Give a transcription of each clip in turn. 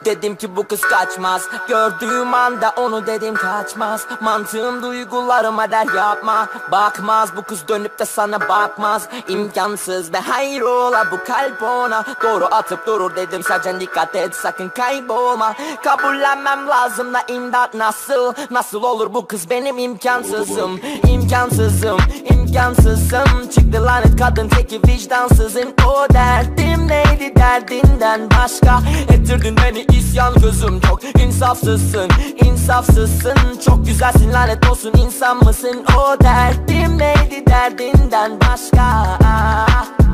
Dedim ki bu kız kaçmaz, gördüğüm anda onu dedim kaçmaz. Mantığım duygularıma der yapma, bakmaz. Bu kız dönüp de sana bakmaz, imkansız be hayrola. Bu kalp ona doğru atıp durur, dedim sadece dikkat et sakın kaybolma. Kabullenmem lazım da imdat nasıl? Nasıl olur bu kız benim imkansızım? İmkansızım, imkansızım. Çıktı lanet kadın teki vicdansızın. O derdim neydi derdinden başka? Ettirdin beni isyan gözüm, çok insafsızsın, insafsızsın. Çok güzelsin lanet olsun, insan mısın? O derdim neydi derdinden başka?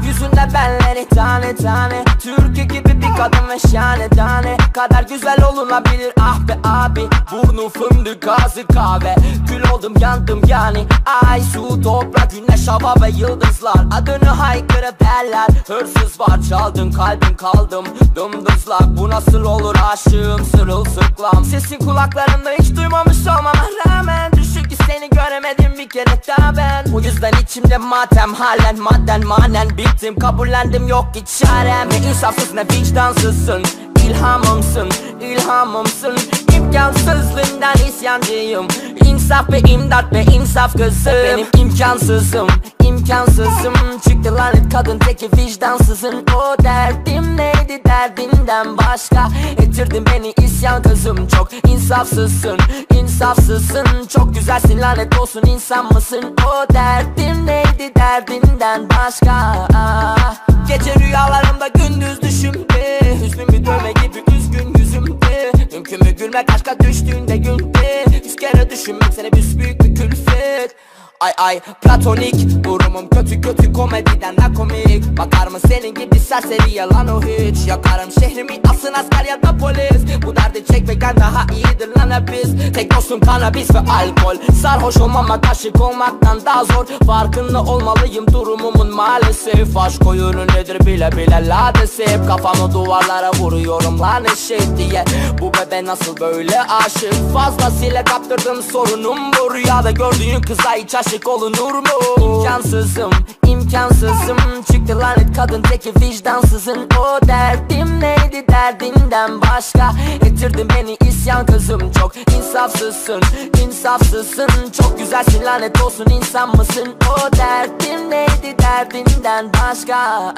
Yüzünde benleri tane tane, türkü gibi bir kadın ve şahane tane. Kadar güzel olunabilir ah be abi. Burnu fındık ağzı kahve, kül oldum yandım yani. Ay su toprak güneş hava ve yıldızlar adını haykırıp derler. Hırsız var çaldın kalbim, kaldım dımdızlak. Bu nasıl olur aşığım sırılsıklam. Sesin kulaklarımda hiç duymamış olmama rağmen, düşün ki seni göremedim bir kere daha ben. Bu yüzden içimde matem halen, madden manen bittim. Kabullendim yok ki çarem. Ne insafsız ne vicdansızsın, İlhamımsın, ilhamımsın. İmkansızlığından isyancıyım. İnsaf ve imdat ve insaf kızım. Benim imkansızım, imkansızım. Çıktı lanet kadın teki vicdansızın. O derdim neydi derdinden başka? Ettirdin beni isyan kızım, çok insafsızsın, insafsızsın. Çok güzelsin lanet olsun, insan mısın? O derdim neydi derdinden başka? Gece rüyalarımda gündüz düşümde, hüznün bir dövme gibi üzgün yüzümde. Mümkün mü gülmek aşka düştüğünde günde? 100 kere düşünmek seni büsbüyük bir külfet. Ay ay platonik, durumum kötü kötü komediden de komik. Bakar mı senin gibi serseri yalan o hiç? Yakarım şehrimi asın asker ya da polis. Bu derdi çekmekten daha iyidir lan hepimiz. Tek dostum kanabis ve alkol. Sarhoş olmamak aşık olmaktan daha zor. Farkında olmalıyım durumumun maalesef. Aşk oyunu nedir bile bile ladesi. Hep kafamı duvarlara vuruyorum lan eşek diye. Bu bebe nasıl böyle aşık? Fazlasıyla kaptırdım sorunum bu. Rüyada gördüğün kıza hiç aşık olunur mu? İmkansızım, imkansızım. Çıktı lanet kadın teki vicdansızın. O derdim neydi derdinden başka? Ettirdin beni isyan kızım, çok insafsızsın, insafsızsın. Çok güzelsin lanet olsun, insan mısın? O derdim neydi derdinden başka?